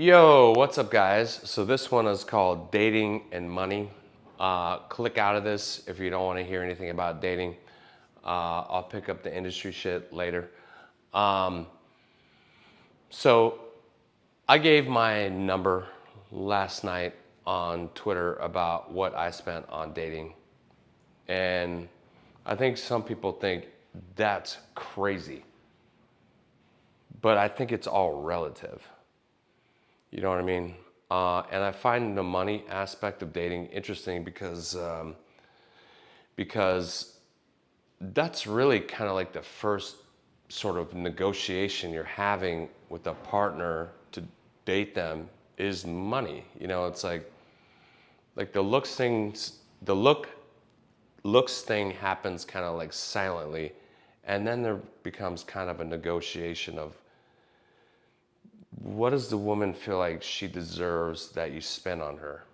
Yo, what's up, guys? So this one is called Dating and Money. Click out of this if you don't want to hear anything about dating. I'll pick up the industry shit later. Um, so I gave my number last night on Twitter about what I spent on dating. And I think some people think that's crazy. But I think it's all relative. You know what I mean? And I find the money aspect of dating interesting because that's really kind of like the first sort of negotiation you're having with a partner to date them is money. You know, it's like the looks thing happens kind of like silently, and then there becomes kind of a negotiation of what does the woman feel like she deserves that you spend on her?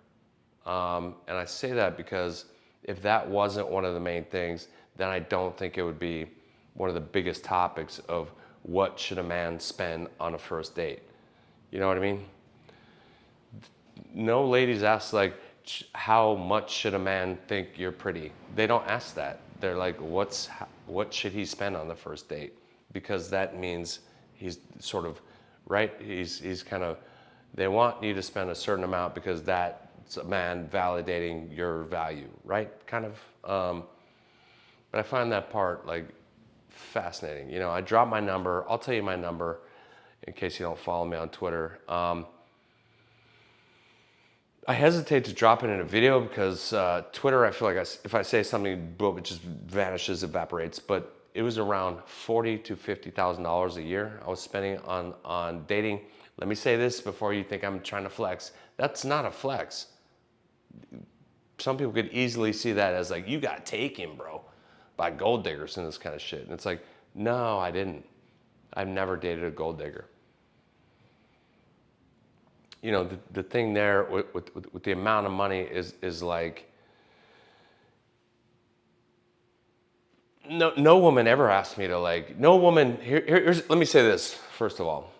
And I say that because if that wasn't one of the main things, then I don't think it would be one of the biggest topics of what should a man spend on a first date. You know what I mean? No ladies ask like, how much should a man think you're pretty? They don't ask that. They're like, what should he spend on the first date? Because that means he's sort of right. He's kind of, they want you to spend a certain amount because that's a man validating your value, right? Kind of. But I find that part like fascinating. You know, I dropped my number. I'll tell you my number in case you don't follow me on Twitter. I hesitate to drop it in a video because Twitter, I feel like if I say something, boom, it just vanishes, evaporates. But it was around $40,000 to $50,000 a year I was spending on dating. Let me say this before you think I'm trying to flex. That's not a flex. Some people could easily see that as like, you got taken, bro, by gold diggers and this kind of shit. And it's like, no, I didn't. I've never dated a gold digger. You know, the thing there with the amount of money is like, no woman ever asked me to like, no woman, here's, let me say this, first of all.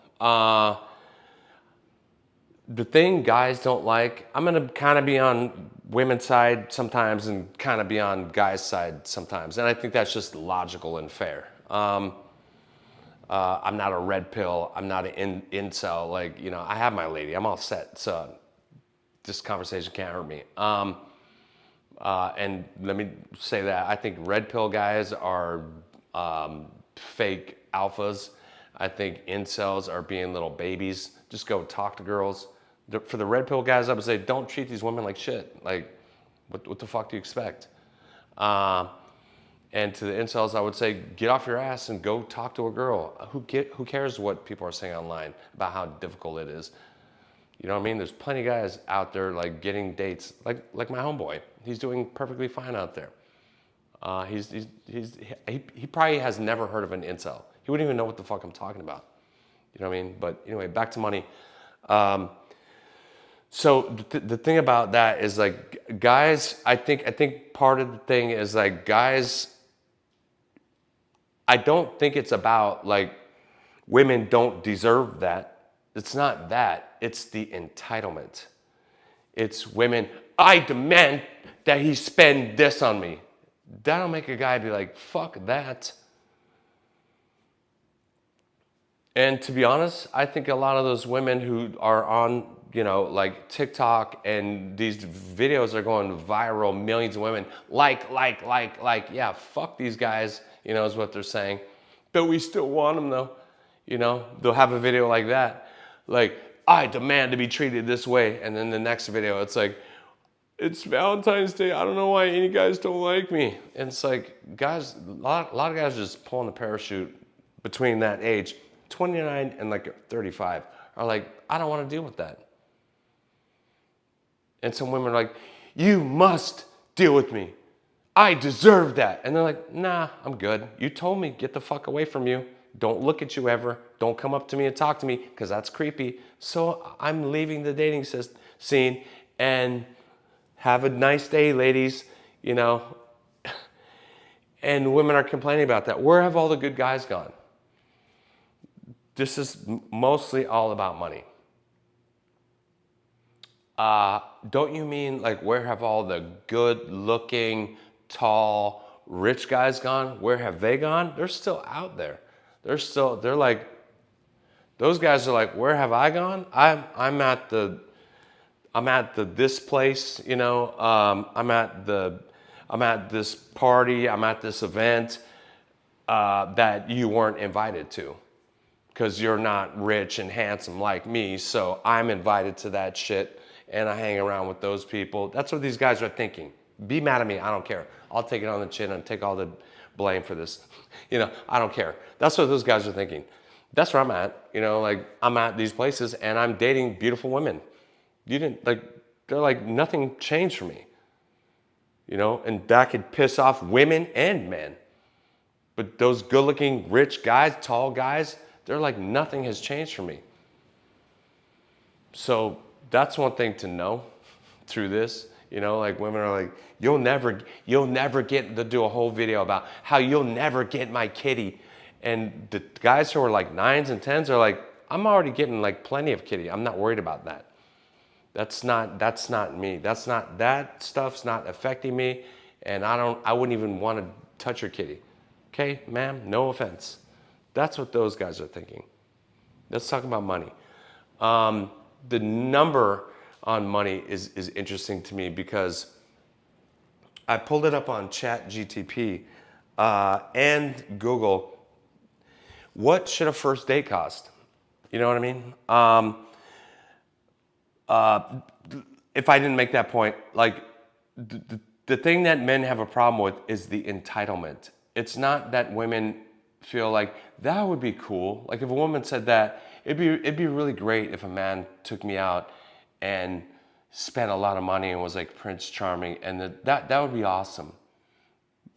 The thing guys don't like, I'm gonna kind of be on women's side sometimes and kind of be on guys' side sometimes. And I think that's just logical and fair. I'm not a red pill. I'm not an incel. Like, you know, I have my lady. I'm all set. So this conversation can't hurt me. And let me say that I think red pill guys are fake alphas. I think incels are being little babies. Just go talk to girls. For the red pill guys, I would say don't treat these women like shit. Like, what the fuck do you expect? And to the incels, I would say get off your ass and go talk to a girl. Who cares what people are saying online about how difficult it is? You know what I mean? There's plenty of guys out there like getting dates, like my homeboy. He's doing perfectly fine out there. He probably has never heard of an incel. He wouldn't even know what the fuck I'm talking about. You know what I mean? But anyway, back to money. So the thing about that is like guys. I think part of the thing is like guys. I don't think it's about like women don't deserve that. It's not that. It's the entitlement. It's women, I demand that he spend this on me. That'll make a guy be like, fuck that. And to be honest, I think a lot of those women who are on, you know, like TikTok and these videos are going viral, millions of women, like, yeah, fuck these guys, you know, is what they're saying. But we still want them though. You know, they'll have a video like that, like, I demand to be treated this way. And then the next video, it's like, it's Valentine's Day. I don't know why any guys don't like me. And it's like, guys, a lot of guys are just pulling the parachute between that age, 29 and like 35, are like, I don't want to deal with that. And some women are like, you must deal with me. I deserve that. And they're like, nah, I'm good. You told me, get the fuck away from you. Don't look at you ever. Don't come up to me and talk to me because that's creepy. So I'm leaving the dating scene and have a nice day, ladies, you know. And women are complaining about that. Where have all the good guys gone? This is mostly all about money. Don't you mean like where have all the good looking, tall, rich guys gone? Where have they gone? They're still out there. They're like, those guys are like, where have I gone? I'm at the this place, you know. I'm at this party. I'm at this event that you weren't invited to because you're not rich and handsome like me. So I'm invited to that shit and I hang around with those people. That's what these guys are thinking. Be mad at me. I don't care. I'll take it on the chin and take all the blame for this. You know, I don't care. That's what those guys are thinking. That's where I'm at. You know, like I'm at these places and I'm dating beautiful women. You didn't like, they're like, nothing changed for me. You know, and that could piss off women and men. But those good looking, rich guys, tall guys, they're like, nothing has changed for me. So that's one thing to know through this. You know, like women are like, you'll never get to do a whole video about how you'll never get my kitty. And the guys who are like 9s and 10s are like, I'm already getting like plenty of kitty. I'm not worried about that. That's not me. That stuff's not affecting me. And I wouldn't even want to touch your kitty. Okay, ma'am, no offense. That's what those guys are thinking. Let's talk about money. The number on money is interesting to me because I pulled it up on ChatGTP and Google. What should a first date cost? You know what I mean? If I didn't make that point, like the thing that men have a problem with is the entitlement. It's not that women feel like that would be cool. Like if a woman said that, it'd be really great if a man took me out and spent a lot of money and was like Prince Charming, and that would be awesome.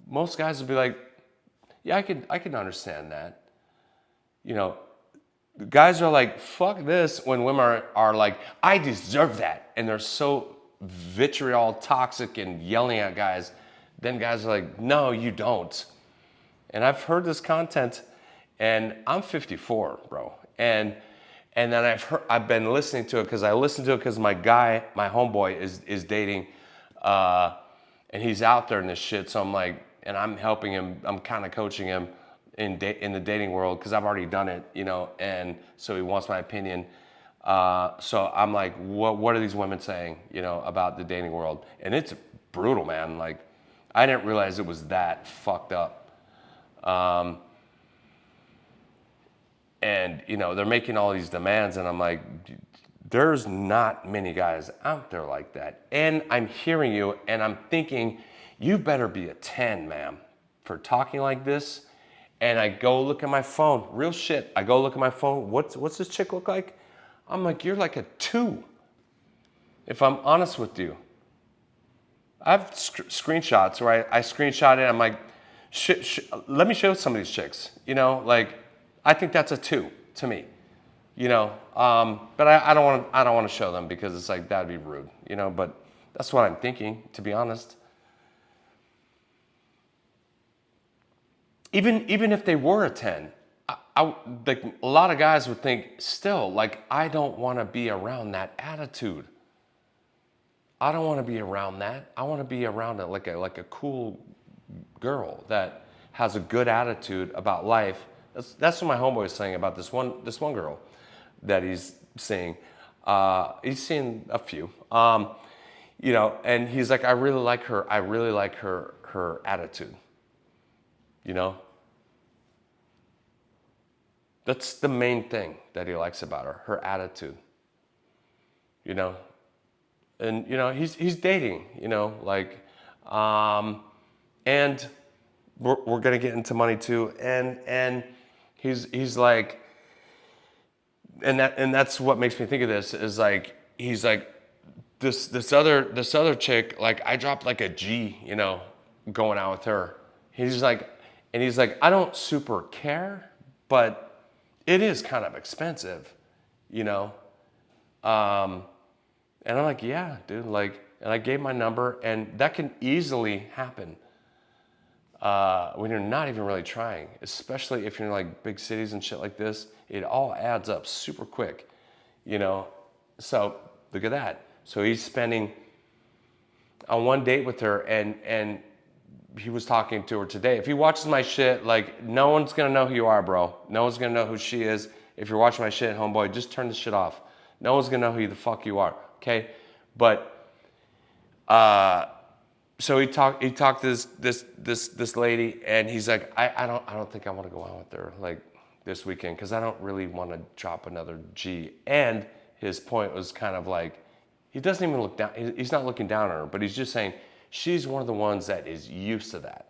Most guys would be like, yeah, I can understand that. You know, guys are like, fuck this, when women are like, I deserve that. And they're so vitriol toxic and yelling at guys. Then guys are like, no, you don't. And I've heard this content and I'm 54, bro. And then I've been listening to it because I listened to it because my homeboy is dating, and he's out there in this shit. So I'm like, and I'm helping him. I'm kind of coaching him in the dating world because I've already done it, you know. And so he wants my opinion. So I'm like, what are these women saying, you know, about the dating world? And it's brutal, man. Like, I didn't realize it was that fucked up. And, you know, they're making all these demands, and I'm like, there's not many guys out there like that. And I'm hearing you, and I'm thinking, you better be a 10, ma'am, for talking like this. And I go look at my phone, real shit. I go look at my phone. What's this chick look like? I'm like, you're like a 2. If I'm honest with you, I have screenshots where I screenshot it. I'm like, let me show some of these chicks. You know, like, I think that's a 2 to me. You know, but I don't want to show them because it's like that'd be rude. You know, but that's what I'm thinking, to be honest. Even if they were a 10, like a lot of guys would think still, like, I don't want to be around that attitude. I don't want to be around that. I want to be around it like a cool girl that has a good attitude about life. That's what my homeboy is saying about this one girl that he's seeing. He's seen a few, you know, and he's like, I really like her. I really like her attitude. You know, that's the main thing that he likes about her attitude. You know, and you know he's dating. You know, like, and we're gonna get into money too, and he's like, and that's what makes me think of this is like he's like this other chick, like I dropped like a G, you know, going out with her. He's like, and he's like, I don't super care, but it is kind of expensive, you know. And I'm like, yeah, dude, like, and I gave my number, and that can easily happen when you're not even really trying, especially if you're in like big cities and shit like this. It all adds up super quick, you know. So look at that. So he's spending on one date with her, and he was talking to her today. If he watches my shit, like, no one's gonna know who you are, bro. No one's gonna know who she is. If you're watching my shit, homeboy, just turn this shit off. No one's gonna know who the fuck you are, okay? But so he talked to this lady, and he's like, I don't think I want to go out with her like this weekend because I don't really want to drop another G. And his point was kind of like, he doesn't even look down. He's not looking down on her, but he's just saying she's one of the ones that is used to that,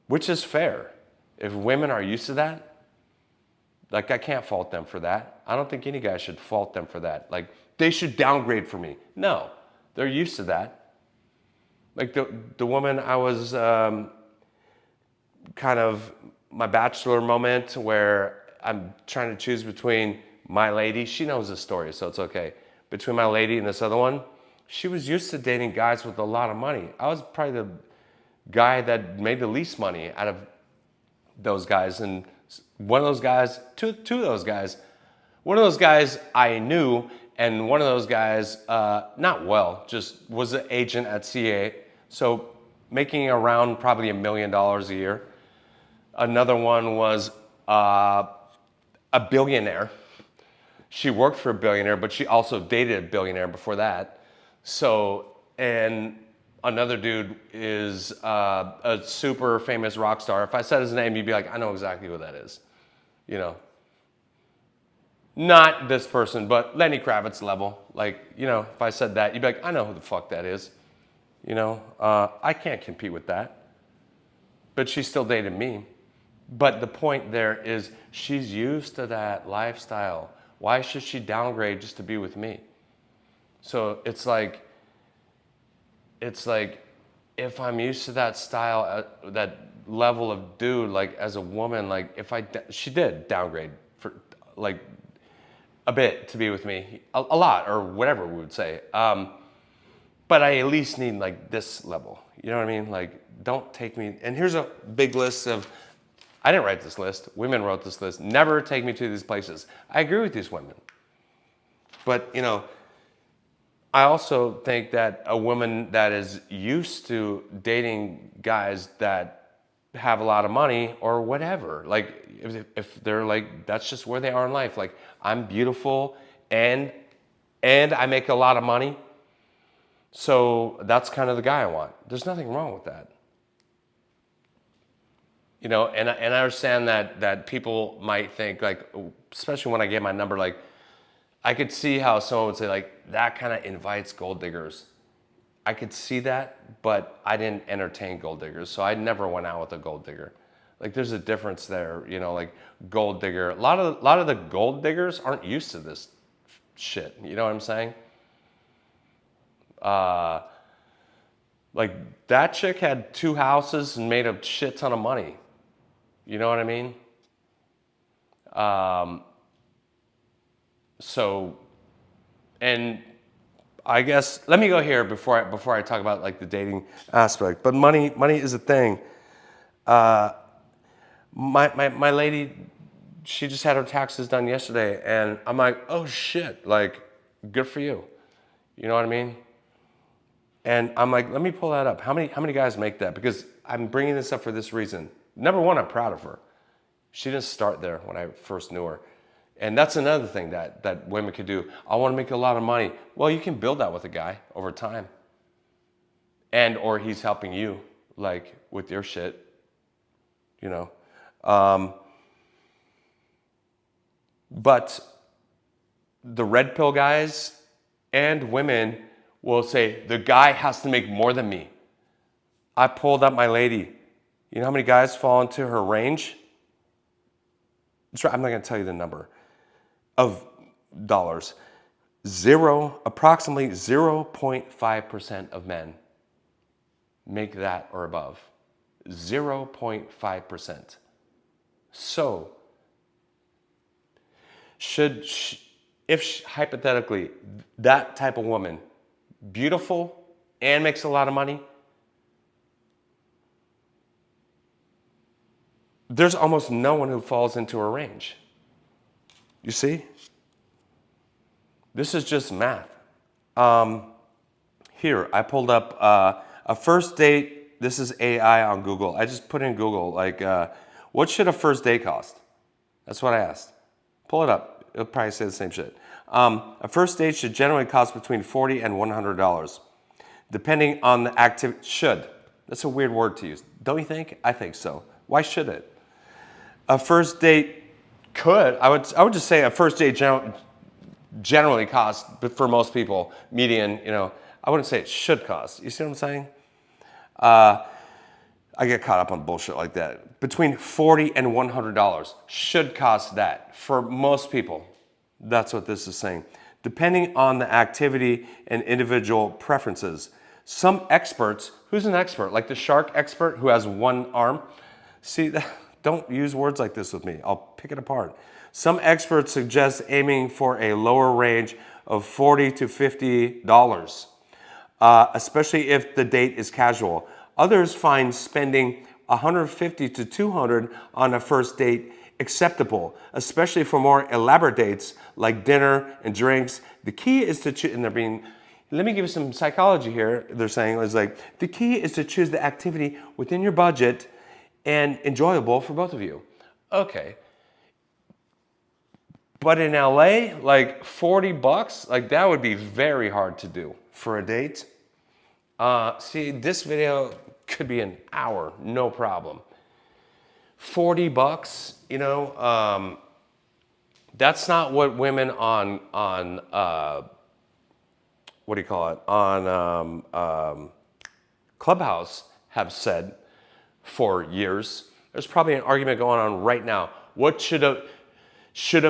which is fair. If women are used to that, like, I can't fault them for that. I don't think any guy should fault them for that. Like, they should downgrade for me. No, they're used to that. Like the woman I was kind of my bachelor moment where I'm trying to choose between my lady. She knows the story, so it's okay. Between my lady and this other one, she was used to dating guys with a lot of money. I was probably the guy that made the least money out of those guys. And one of those guys, two of those guys, one of those guys I knew, and one of those guys, not well, just was an agent at CA. So making around probably $1 million a year. Another one was a billionaire. She worked for a billionaire, but she also dated a billionaire before that. So, and another dude is a super famous rock star. If I said his name, you'd be like, I know exactly who that is. You know, not this person, but Lenny Kravitz level. Like, you know, if I said that, you'd be like, I know who the fuck that is. You know, I can't compete with that. But she still dated me. But the point there is she's used to that lifestyle. Why should she downgrade just to be with me? So it's like if I'm used to that style, that level of dude, like as a woman, like she did downgrade for like a bit to be with me, a lot or whatever we would say. But I at least need like this level. You know what I mean? Like, don't take me. And here's a big list of, I didn't write this list. Women wrote this list. Never take me to these places. I agree with these women. But, you know, I also think that a woman that is used to dating guys that have a lot of money or whatever, like if they're like, that's just where they are in life. Like, I'm beautiful and I make a lot of money. So that's kind of the guy I want. There's nothing wrong with that. You know, and I understand that people might think, like, especially when I get my number, like, I could see how someone would say, like, that kind of invites gold diggers. I could see that, but I didn't entertain gold diggers, so I never went out with a gold digger. Like, there's a difference there, you know, like gold digger. A lot of the gold diggers aren't used to this shit. You know what I'm saying? Like, that chick had 2 houses and made a shit ton of money. You know what I mean? So, and I guess let me go here before I talk about like the dating aspect. But money is a thing. My lady, she just had her taxes done yesterday, and I'm like, oh shit, like, good for you. You know what I mean? And I'm like, let me pull that up. How many guys make that? Because I'm bringing this up for this reason. Number one, I'm proud of her. She didn't start there when I first knew her. And that's another thing that women could do. I want to make a lot of money. Well, you can build that with a guy over time. And or he's helping you, like, with your shit, you know. But the red pill guys and women will say, the guy has to make more than me. I pulled up my lady. You know how many guys fall into her range? I'm not going to tell you the number of dollars. Approximately 0.5% of men make that or above. 0.5%. So, if hypothetically that type of woman, beautiful and makes a lot of money, there's almost no one who falls into her range. You see? This is just math. Here, I pulled up a first date. This is AI on Google. I just put in Google, like, what should a first date cost? That's what I asked. Pull it up. It'll probably say the same shit. A first date should generally cost between $40 and $100, depending on the activity. Should. That's a weird word to use. Don't you think? I think so. Why should it? A first date could. I would just say a first date generally costs, but for most people, median, I wouldn't say it should cost. You see what I'm saying? I get caught up on bullshit like that. Between $40 and $100 should cost that for most people. That's what this is saying. Depending on the activity and individual preferences. Some experts, who's an expert? Like the shark expert who has one arm? See, don't use words like this with me. I'll pick it apart. Some experts suggest aiming for a lower range of $40 to $50, especially if the date is casual. Others find spending $150 to $200 on a first date acceptable, especially for more elaborate dates like dinner and drinks. The key is to choose, and let me give you some psychology here. They're saying is like, the key is to choose the activity within your budget and enjoyable for both of you. Okay. But in LA, like $40, like that would be very hard to do for a date. See, this video could be an hour, no problem. $40, that's not what women on what do you call it, on Clubhouse have said for years. There's probably an argument going on right now. What should a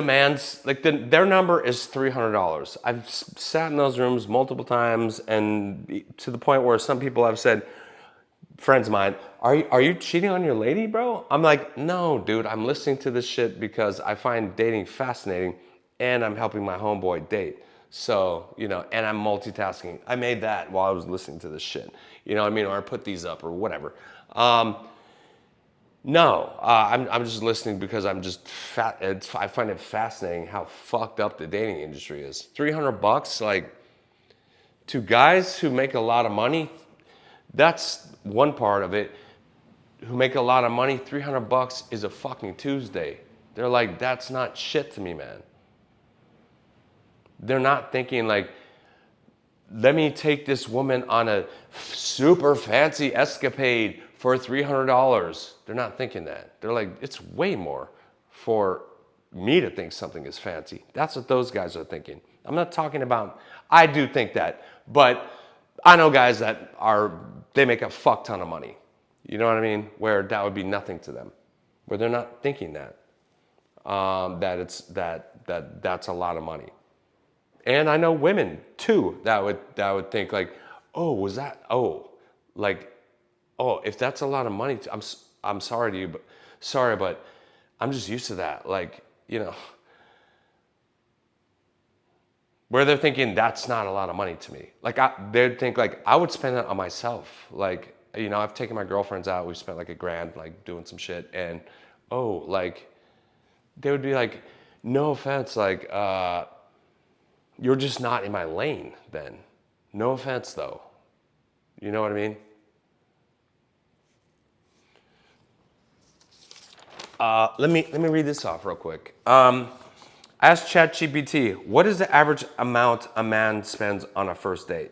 man's, like their number is $300. I've sat in those rooms multiple times, and to the point where some people have said, friends of mine, are you cheating on your lady, bro? I'm like, no, dude, I'm listening to this shit because I find dating fascinating and I'm helping my homeboy date. So, and I'm multitasking. I made that while I was listening to this shit. You know what I mean? Or I put these up or whatever. No, I'm just listening because I'm just I find it fascinating how fucked up the dating industry is. $300, like, to guys who make a lot of money, that's one part of it. Who make a lot of money, $300 is a fucking Tuesday. They're like, that's not shit to me, man. They're not thinking like, let me take this woman on a super fancy escapade for $300. They're not thinking that. They're like, it's way more for me to think something is fancy. That's what those guys are thinking. I'm not talking about, I do think that, but I know guys that they make a fuck ton of money. You know what I mean? Where that would be nothing to them. Where they're not thinking that. That's a lot of money. And I know women too that would think like, if that's a lot of money, I'm sorry to you, but I'm just used to that. Like, where they're thinking that's not a lot of money to me. Like they'd think like I would spend it on myself. Like, I've taken my girlfriends out. We've spent like $1,000 like doing some shit, and they would be like, no offense, like you're just not in my lane then. No offense though. You know what I mean? Let me read this off real quick. Ask ChatGPT, what is the average amount a man spends on a first date?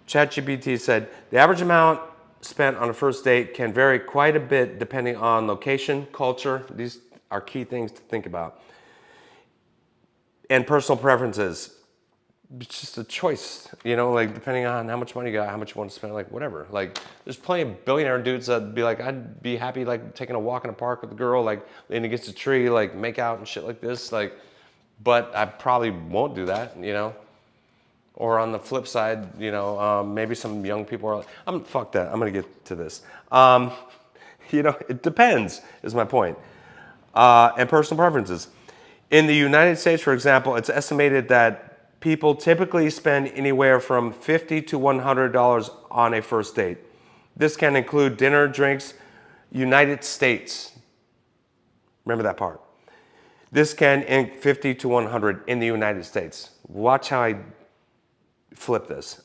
ChatGPT said, the average amount spent on a first date can vary quite a bit depending on location, culture. These are key things to think about. And personal preferences. It's just a choice, like depending on how much money you got, how much you want to spend, like whatever. Like there's plenty of billionaire dudes that'd be like, I'd be happy like taking a walk in a park with a girl, like leaning against a tree, like make out and shit like this. Like, but I probably won't do that, Or on the flip side, maybe some young people are like, fuck that, I'm gonna get to this. It depends, is my point. And personal preferences. In the United States, for example, it's estimated that people typically spend anywhere from $50 to $100 on a first date. This can include dinner, drinks, United States. Remember that part. This can $50 to $100 in the United States. Watch how I flip this.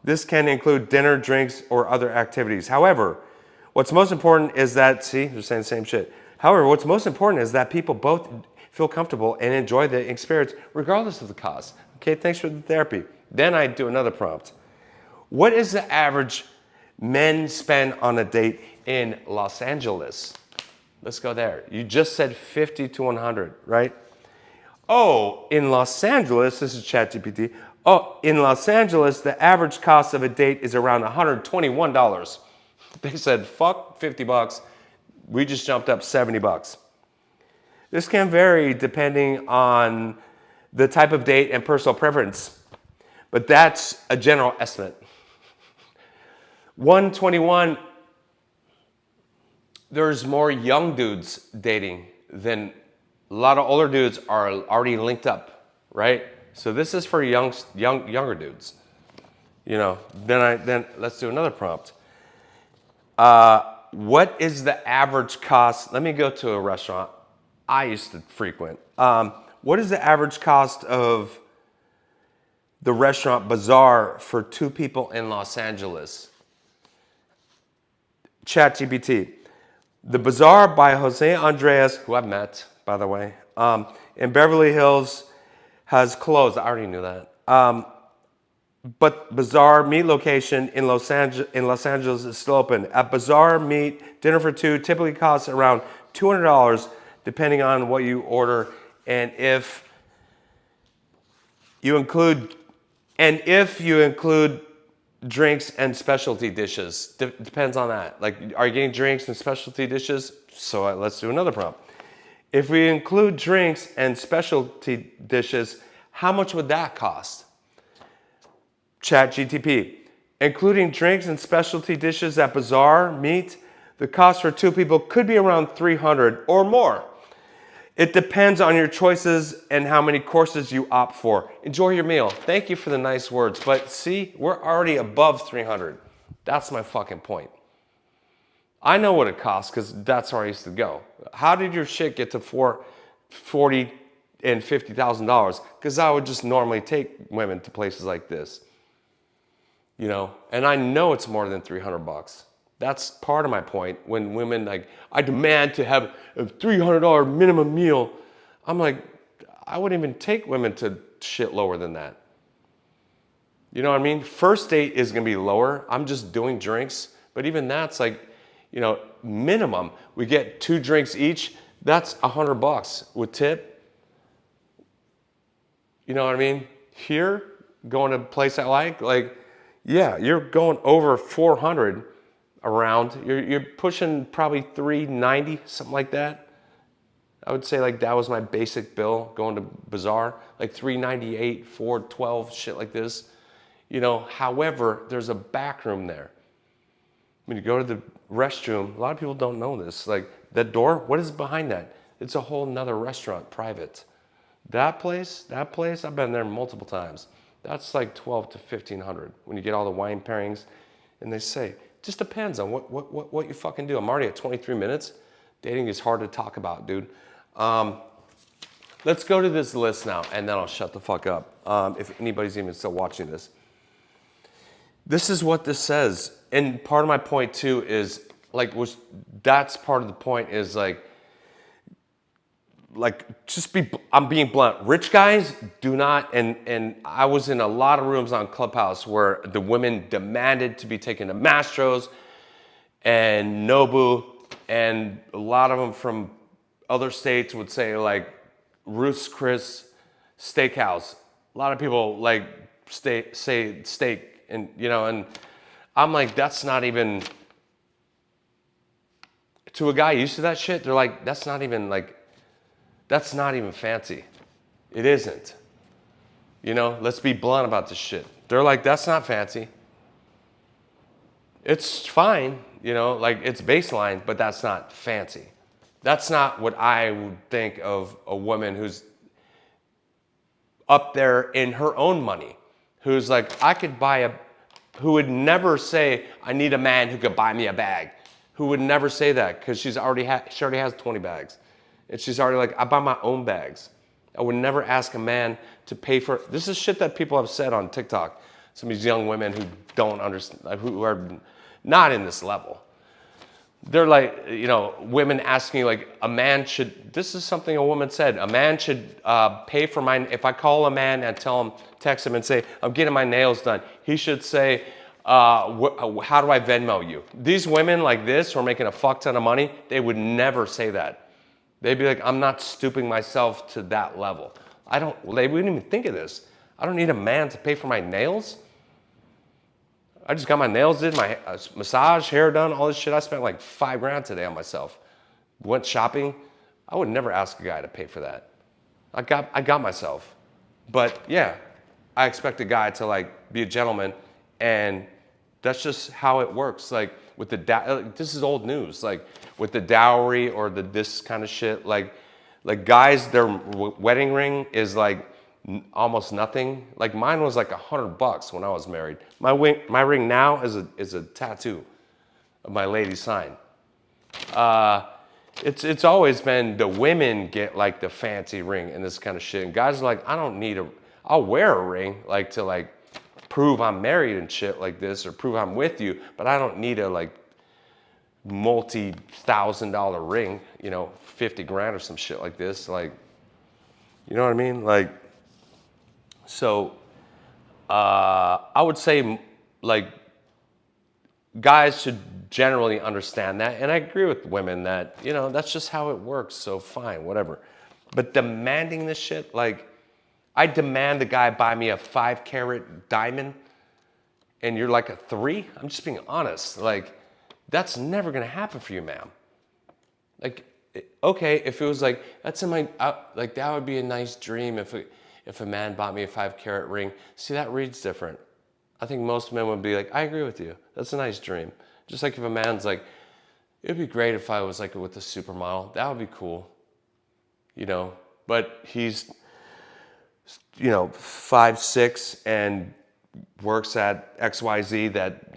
This can include dinner, drinks, or other activities. However, what's most important is that, see, they're saying the same shit. However, what's most important is that people both feel comfortable and enjoy the experience regardless of the cost. Okay, thanks for the therapy. Then I do another prompt. What is the average men spend on a date in Los Angeles? Let's go there. You just said 50 to 100, right? Oh, in Los Angeles, this is ChatGPT. Oh, in Los Angeles, the average cost of a date is around $121. They said, fuck 50 bucks. We just jumped up 70 bucks. This can vary depending on the type of date and personal preference, but that's a general estimate. 121, there's more young dudes dating than a lot of older dudes are already linked up, right? So this is for younger dudes. You know, then let's do another prompt. What is the average cost? Let me go to a restaurant I used to frequent. What is the average cost of the restaurant Bazaar for 2 people in Los Angeles? ChatGPT. The Bazaar by Jose Andres, who I've met, by the way, in Beverly Hills has closed. I already knew that. But Bazaar Meat location in Los Angeles is still open. At Bazaar Meat, dinner for 2 typically costs around $200 depending on what you order and if you include drinks and specialty dishes. Depends on that. Like, are you getting drinks and specialty dishes? So let's do another prompt. If we include drinks and specialty dishes, how much would that cost? ChatGPT. Including drinks and specialty dishes at Bazaar Meat, the cost for 2 people could be around $300 or more. It depends on your choices and how many courses you opt for. Enjoy your meal. Thank you for the nice words. But see, we're already above $300. That's my fucking point. I know what it costs because that's where I used to go. How did your shit get to $40,000 and $50,000? Because I would just normally take women to places like this. You know, and I know it's more than $300. That's part of my point. When women like, I demand to have a $300 minimum meal. I'm like, I wouldn't even take women to shit lower than that. You know what I mean? First date is gonna be lower. I'm just doing drinks, but even that's like, you know, minimum. We get 2 drinks each. That's $100 with tip. You know what I mean? Here, going to a place I like, yeah, you're going over 400 around. You're pushing probably 390, something like that. I would say like that was my basic bill going to Bazaar, like 398, 412, shit like this. You know, however, there's a back room there. When you go to the restroom, a lot of people don't know this. Like that door, what is behind that? It's a whole nother restaurant, private. That place, I've been there multiple times. That's like 12 to 1500 when you get all the wine pairings. And they say, just depends on what you fucking do. I'm already at 23 minutes. Dating is hard to talk about, dude. Let's go to this list now, and then I'll shut the fuck up. If anybody's even still watching this. This is what this says. And part of my point too is that's part of the point is I'm being blunt. Rich guys do not, and I was in a lot of rooms on Clubhouse where the women demanded to be taken to Mastro's and Nobu, and a lot of them from other states would say like Ruth's Chris Steakhouse. A lot of people like say steak, and you know, and I'm like, that's not even, to a guy used to that shit, they're like, that's not even fancy. It isn't. You know, let's be blunt about this shit. They're like, that's not fancy. It's fine, you know, like it's baseline, but that's not fancy. That's not what I would think of a woman who's up there in her own money, who's like, who would never say, I need a man who could buy me a bag. Who would never say that because she already has 20 bags. And she's already like, I buy my own bags. I would never ask a man to pay for, this is shit that people have said on TikTok. Some of these young women who don't understand, who are not in this level. They're like, women asking like a man should, this is something a woman said, a man should pay for my, if I call a man and tell him, text him and say, I'm getting my nails done, he should say, how do I Venmo you? These women like this who are making a fuck ton of money, they would never say that. They'd be like, I'm not stooping myself to that level. They wouldn't even think of this. I don't need a man to pay for my nails. I just got my nails did, my massage, hair done, all this shit. I spent like $5,000 today on myself. Went shopping. I would never ask a guy to pay for that. I got myself. But yeah, I expect a guy to like be a gentleman, and that's just how it works. Like with this is old news. Like with the dowry or this kind of shit. Like guys, their wedding ring is like almost nothing. Like mine was like $100 when I was married. My ring now is a tattoo of my lady's sign. It's always been the women get like the fancy ring and this kind of shit. And guys are like, I'll wear a ring like to like prove I'm married and shit like this, or prove I'm with you, but I don't need a like multi-$1,000 ring, $50,000 or some shit like this. Like, you know what I mean? Like, so I would say like guys should generally understand that. And I agree with women that, that's just how it works. So fine, whatever. But demanding this shit, like I demand the guy buy me a 5-carat diamond and you're like a 3. I'm just being honest. Like that's never going to happen for you, ma'am. Like, okay, if it was like, that's in my, like that would be a nice dream if a man bought me a 5-carat ring. See, that reads different. I think most men would be like, I agree with you. That's a nice dream. Just like if a man's like, it'd be great if I was like with a supermodel. That would be cool. But he's, 5'6" and works at XYZ that,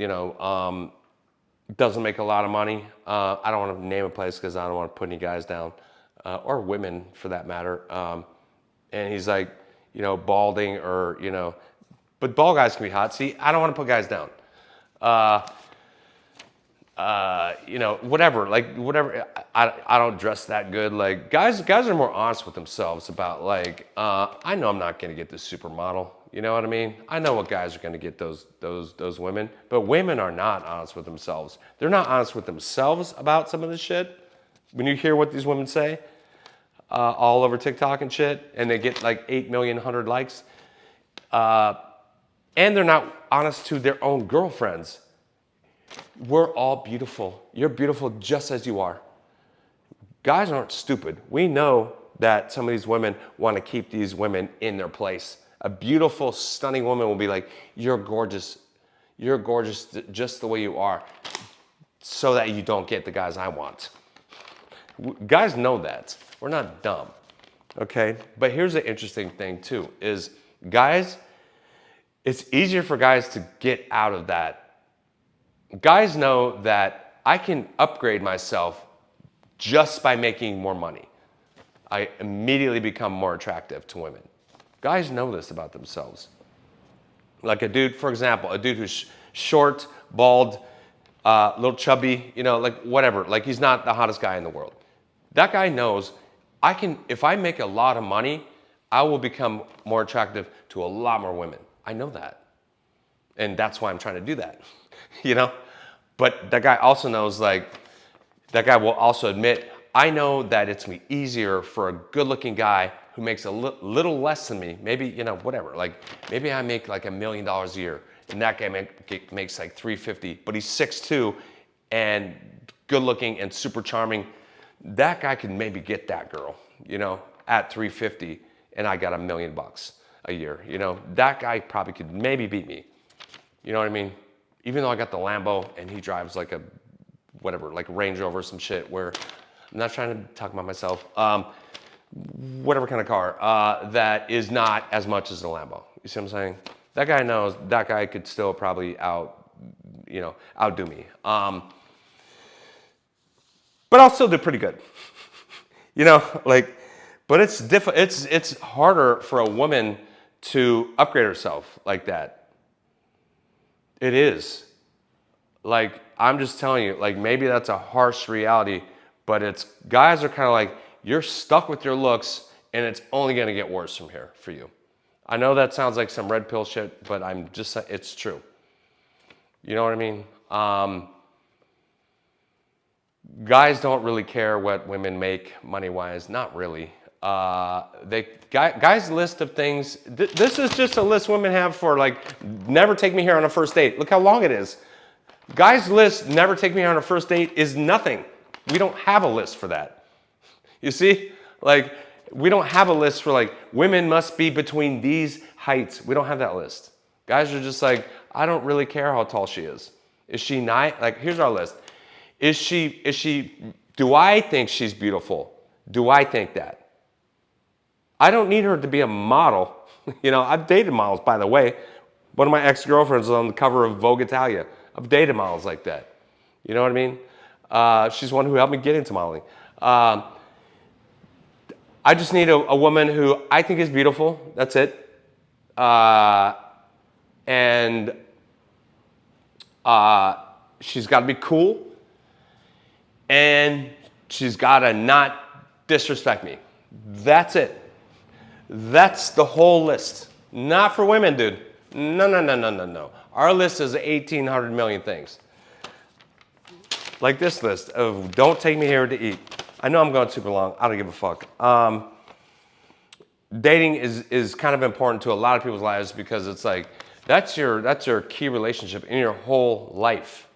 doesn't make a lot of money. I don't want to name a place because I don't want to put any guys down, or women for that matter. And he's like, balding or, but bald guys can be hot. See, I don't want to put guys down. Whatever, I don't dress that good. Like guys are more honest with themselves about like, I know I'm not going to get this supermodel. You know what I mean? I know what guys are going to get those women, but women are not honest with themselves. They're not honest with themselves about some of this shit. When you hear what these women say, all over TikTok and shit, and they get like 8 million 100 likes, and they're not honest to their own girlfriends. We're all beautiful. You're beautiful just as you are. Guys aren't stupid. We know that some of these women want to keep these women in their place. A beautiful, stunning woman will be like, you're gorgeous. You're gorgeous just the way you are, so that you don't get the guys I want. Guys know that. We're not dumb, okay? But here's the interesting thing too, is guys, it's easier for guys to get out of that. Guys know that I can upgrade myself just by making more money. I immediately become more attractive to women. Guys know this about themselves. Like a dude, for example, a dude who's short, bald, little chubby, like whatever. Like he's not the hottest guy in the world. That guy knows if I make a lot of money, I will become more attractive to a lot more women. I know that. And that's why I'm trying to do that, But that guy also knows, like, that guy will also admit, I know that it's me easier for a good-looking guy who makes a little less than me, maybe, whatever. Like, maybe I make like $1 million a year, and that guy makes like 350, but he's 6'2", and good-looking and super charming. That guy could maybe get that girl, at 350, and I got $1 million a year. That guy probably could maybe beat me. You know what I mean? Even though I got the Lambo and he drives like a, whatever, like Range Rover or some shit, where I'm not trying to talk about myself, whatever kind of car, that is not as much as the Lambo. You see what I'm saying? That guy knows that guy could still probably outdo me. But I'll still do pretty good. Like, But it's harder for a woman to upgrade herself like that. It is. Like, I'm just telling you, like, maybe that's a harsh reality, but it's, guys are kind of like, you're stuck with your looks and it's only going to get worse from here for you. I know that sounds like some red pill shit, but I'm just, it's true. You know what I mean? Guys don't really care what women make money-wise. Not really. Guys' list of things. This is just a list women have for, like, never take me here on a first date. Look how long it is. Guys' list, never take me on a first date, is nothing. We don't have a list for that. You see? Like, we don't have a list for, like, women must be between these heights. We don't have that list. Guys are just like, I don't really care how tall she is. Is she nice? Like, here's our list. Do I think she's beautiful? Do I think that? I don't need her to be a model. You know, I've dated models, by the way. One of my ex-girlfriends was on the cover of Vogue Italia. I've dated models like that. You know what I mean? She's one who helped me get into modeling. I just need a woman who I think is beautiful. That's it. And she's got to be cool. And she's got to not disrespect me. That's it. That's the whole list. Not for women, dude. No. Our list is 1,800 million things. Like this list of don't take me here to eat. I know I'm going super long. I don't give a fuck. Dating is kind of important to a lot of people's lives because it's like, that's your key relationship in your whole life.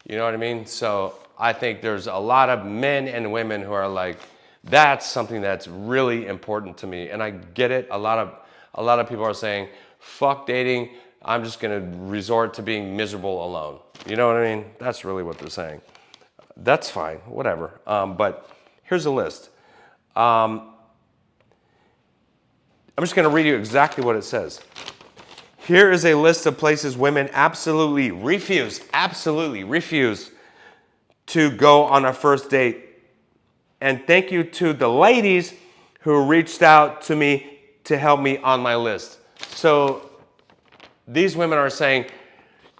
You know what I mean? So I think there's a lot of men and women who are like, that's something that's really important to me. And I get it. A lot of people are saying, fuck dating. I'm just going to resort to being miserable alone. You know what I mean? That's really what they're saying. That's fine. Whatever. But here's a list. I'm just going to read you exactly what it says. Here is a list of places women absolutely refuse to go on a first date. And thank you to the ladies who reached out to me to help me on my list. So these women are saying,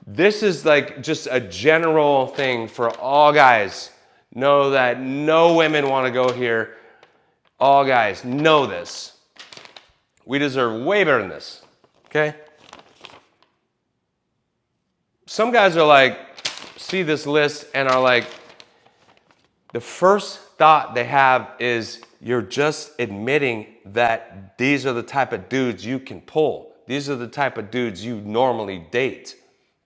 this is like just a general thing for all guys. Know that no women want to go here. All guys, know this. We deserve way better than this, okay? Some guys are like, see this list and are like, the first thought they have is you're just admitting that these are the type of dudes you can pull. These are the type of dudes you normally date,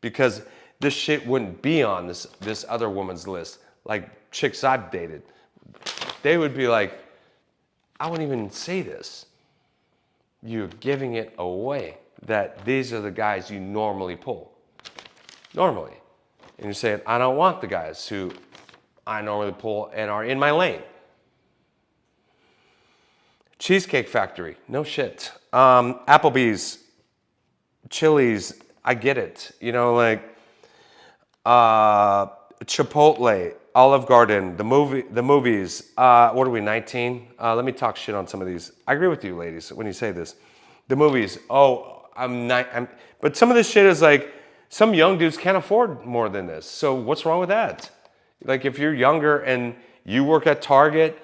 because this shit wouldn't be on this other woman's list. Like chicks I've dated, they would be like, I wouldn't even say this. You're giving it away that these are the guys you normally pull. Normally. And you're saying, I don't want the guys who I normally pull and are in my lane. Cheesecake Factory, no shit. Applebee's, Chili's, I get it. You know, like Chipotle, Olive Garden, the movies. What are we, 19? Let me talk shit on some of these. I agree with you, ladies, when you say this. The movies. Oh, but some of this shit is like, some young dudes can't afford more than this. So what's wrong with that? Like if you're younger and you work at Target,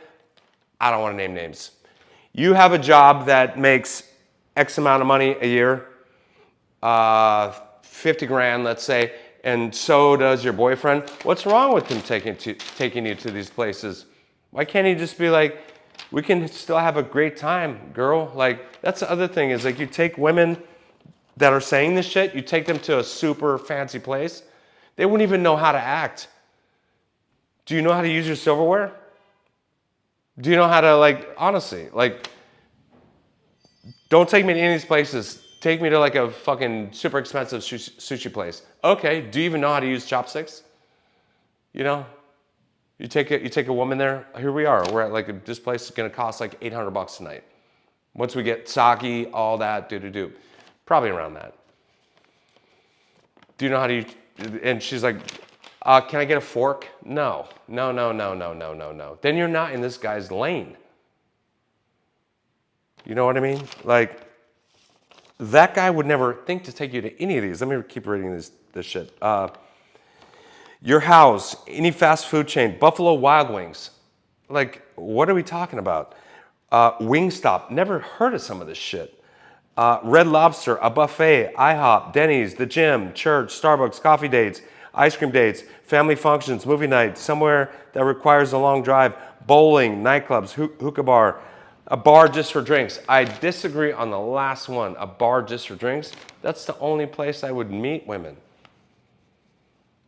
I don't want to name names. You have a job that makes X amount of money a year, 50 grand, let's say, and so does your boyfriend. What's wrong with him taking you to these places? Why can't he just be like, we can still have a great time, girl? Like, that's the other thing is like you take women that are saying this shit, you take them to a super fancy place, they wouldn't even know how to act. Do you know how to use your silverware? Do you know how to, like, honestly, like, don't take me to any of these places. Take me to like a fucking super expensive sushi place. Okay, do you even know how to use chopsticks? You know? You take a woman there, here we are. We're at like, this place is gonna cost like $800 tonight. Once we get sake, all that, do. Probably around that. Do you know how to use, and she's like, can I get a fork? No. Then you're not in this guy's lane. You know what I mean? Like, that guy would never think to take you to any of these. Let me keep reading this shit. Your house, any fast food chain, Buffalo Wild Wings. Like, what are we talking about? Wingstop, never heard of some of this shit. Red Lobster, a buffet, IHOP, Denny's, the gym, church, Starbucks, coffee dates, ice cream dates, family functions, movie night, somewhere that requires a long drive, bowling, nightclubs, hookah bar, a bar just for drinks. I disagree on the last one, a bar just for drinks. That's the only place I would meet women.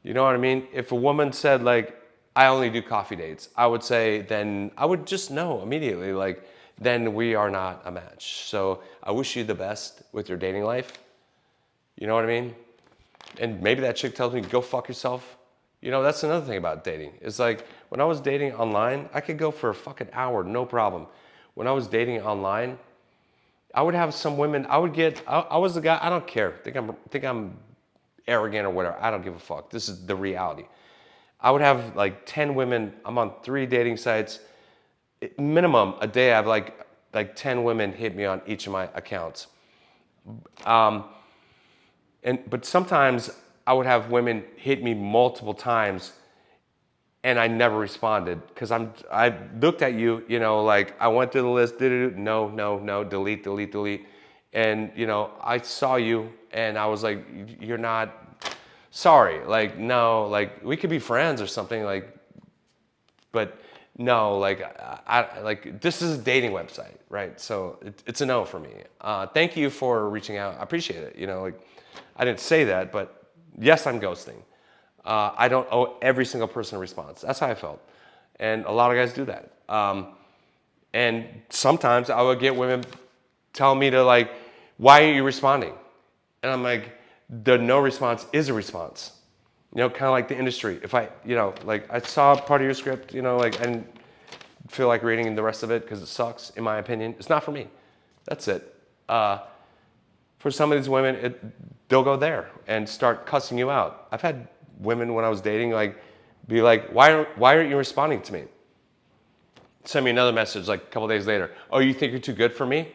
You know what I mean? If a woman said like, I only do coffee dates, I would say, then I would just know immediately, like, then we are not a match. So I wish you the best with your dating life. You know what I mean? And maybe that chick tells me, go fuck yourself. You know, that's another thing about dating. It's like, when I was dating online, I could go for a fucking hour, no problem. When I was dating online, I would have some women, I was the guy, I don't care. Think I'm arrogant or whatever. I don't give a fuck. This is the reality. I would have like 10 women. I'm on 3 dating sites. Minimum a day, I have like 10 women hit me on each of my accounts. But sometimes I would have women hit me multiple times and I never responded because I looked at you, you know, like I went through the list, no, delete. And, you know, I saw you and I was like, you're not, sorry, like, no, like we could be friends or something, like, but no, like, like this is a dating website, right? So it's a no for me. Thank you for reaching out. I appreciate it. You know, like I didn't say that, but yes, I'm ghosting. I don't owe every single person a response. That's how I felt. And a lot of guys do that. And sometimes I would get women tell me to like, why aren't you responding? And I'm like, the no response is a response. You know, kind of like the industry. If I, you know, like I saw part of your script, you know, like I didn't feel like reading the rest of it because it sucks, in my opinion. It's not for me. That's it. For some of these women, they'll go there and start cussing you out. I've had women when I was dating, like, be like, why aren't you responding to me? Send me another message like a couple days later. Oh, you think you're too good for me?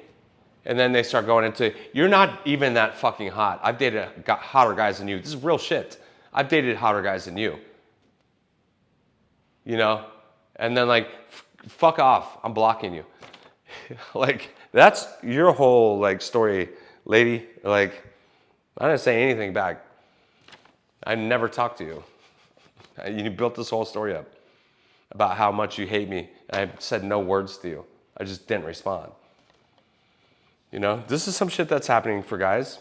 And then they start going into, you're not even that fucking hot. I've dated hotter guys than you. This is real shit. I've dated hotter guys than you. You know? And then like, fuck off. I'm blocking you. Like, that's your whole like story, lady. Like, I didn't say anything back. I never talked to you. You built this whole story up about how much you hate me. I said no words to you. I just didn't respond. You know, this is some shit that's happening for guys.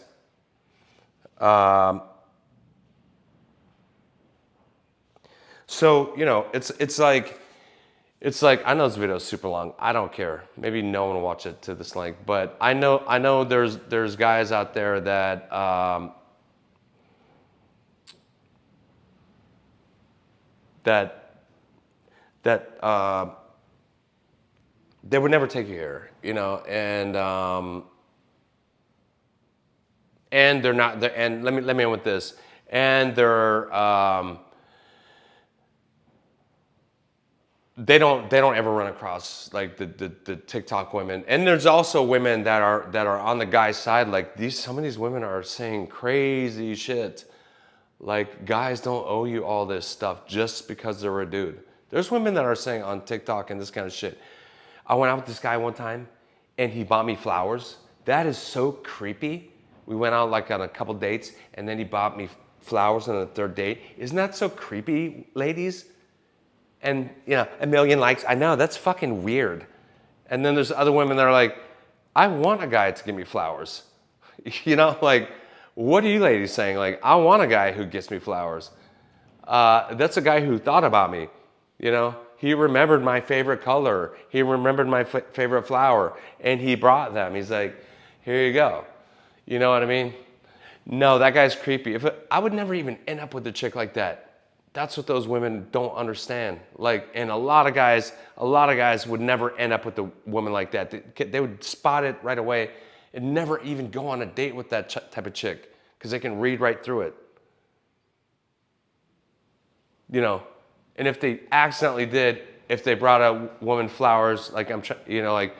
So, you know, it's like I know this video is super long. I don't care. Maybe no one will watch it to this length, but I know there's guys out there that that they would never take you here, you know, and they're not there. And let me end with this. And they don't ever run across like the TikTok women. And there's also women that are on the guy's side. Like some of these women are saying crazy shit. Like guys don't owe you all this stuff just because they're a dude. There's women that are saying on TikTok and this kind of shit. I went out with this guy one time and he bought me flowers. That is so creepy. We went out like on a couple dates and then he bought me flowers on the 3rd date. Isn't that so creepy, ladies? And, you know, 1 million likes. I know, that's fucking weird. And then there's other women that are like, I want a guy to give me flowers. You know, like, what are you ladies saying? Like, I want a guy who gets me flowers. That's a guy who thought about me, you know? He remembered my favorite color. He remembered my favorite flower. And he brought them. He's like, here you go. You know what I mean? No, that guy's creepy. I would never even end up with a chick like that. That's what those women don't understand. Like, and a lot of guys would never end up with a woman like that. They would spot it right away and never even go on a date with that type of chick because they can read right through it. You know, and if they accidentally did, if they brought a woman flowers, like you know, like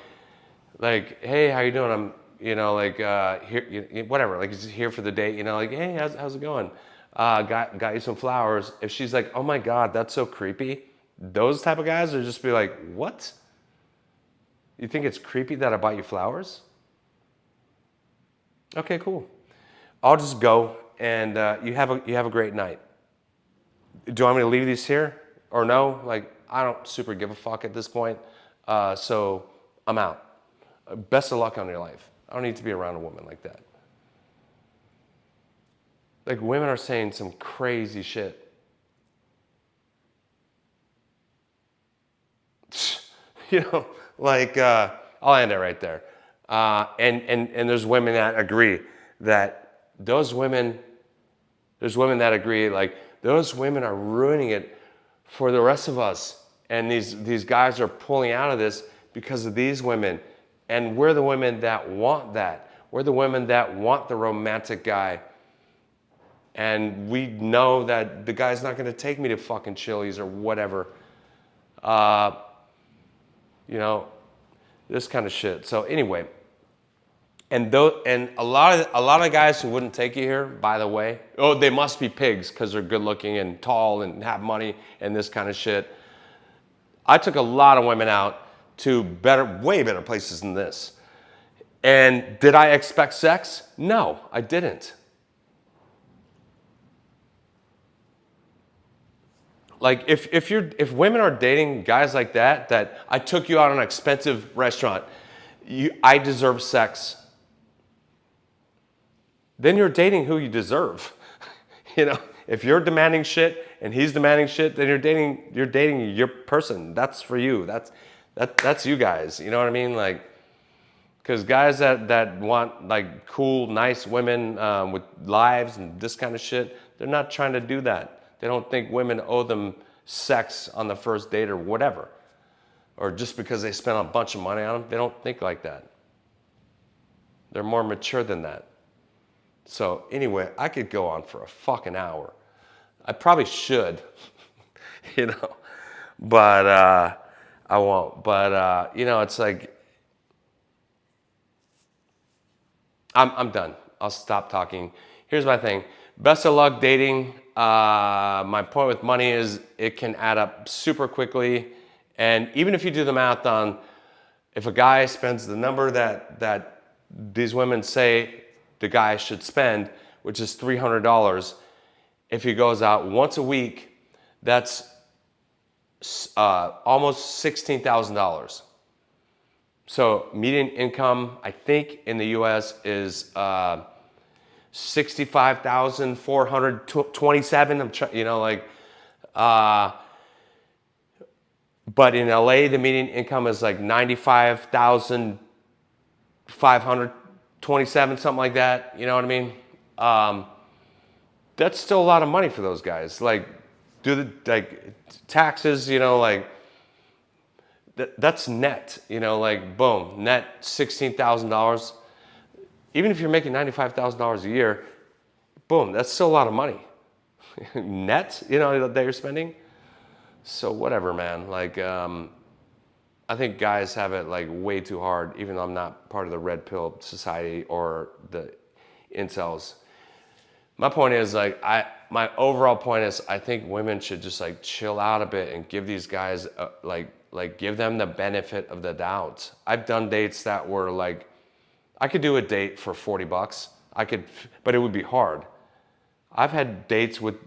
Like, hey, how you doing? I'm, like, here, whatever. Like, just here for the date. Like, hey, how's it going? Got you some flowers. If she's like, oh my God, that's so creepy. Those type of guys are just be like, what? You think it's creepy that I bought you flowers? Okay, cool. I'll just go, and you have a great night. Do you want me to leave these here or no? Like, I don't super give a fuck at this point. So I'm out. Best of luck on your life. I don't need to be around a woman like that. Like, women are saying some crazy shit. Like, I'll end it right there. And there's women that agree that there's women that agree, like, those women are ruining it for the rest of us. And these guys are pulling out of this because of these women. And we're the women that want that. We're the women that want the romantic guy. And we know that the guy's not going to take me to fucking Chili's or whatever. Uh, you know, this kind of shit. So anyway, and a lot of guys who wouldn't take you here, by the way, oh, they must be pigs because they're good looking and tall and have money and this kind of shit. I took a lot of women out to way better places than this. And did I expect sex? No, I didn't. Like, if women are dating guys like that I took you out on an expensive restaurant, I deserve sex, then you're dating who you deserve. If you're demanding shit and he's demanding shit, then you're dating your person. That's for you. That's you guys. You know what I mean? Like, because guys that want like cool, nice women with lives and this kind of shit, they're not trying to do that. They don't think women owe them sex on the first date or whatever. Or just because they spent a bunch of money on them, they don't think like that. They're more mature than that. So anyway, I could go on for a fucking hour. I probably should, but I won't. But it's like, I'm done. I'll stop talking. Here's my thing. Best of luck dating. My point with money is it can add up super quickly. And even if you do the math on if a guy spends the number that these women say the guy should spend, which is $300, if he goes out once a week, that's almost $16,000. So median income, I think, in the U.S. is 65,427. But in LA, the median income is like 95,527, something like that. You know what I mean? That's still a lot of money for those guys. Like, taxes, that's net, boom, net $16,000. Even if you're making $95,000 a year, boom, that's still a lot of money. Net, that you're spending. So whatever, man. Like, I think guys have it like way too hard, even though I'm not part of the red pill society or the incels. My point is my overall point is I think women should just like chill out a bit and give these guys give them the benefit of the doubt. I've done dates that were like, I could do a date for $40. But it would be hard. I've had dates with,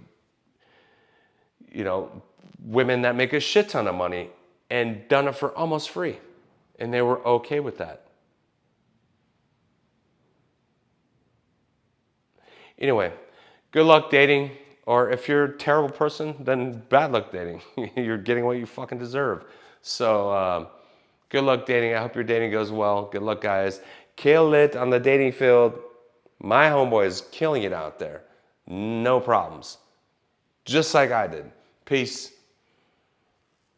women that make a shit ton of money and done it for almost free. And they were okay with that. Anyway, good luck dating. Or if you're a terrible person, then bad luck dating. You're getting what you fucking deserve. So good luck dating. I hope your dating goes well. Good luck, guys. Kill it on the dating field. My homeboy is killing it out there. No problems. Just like I did. Peace.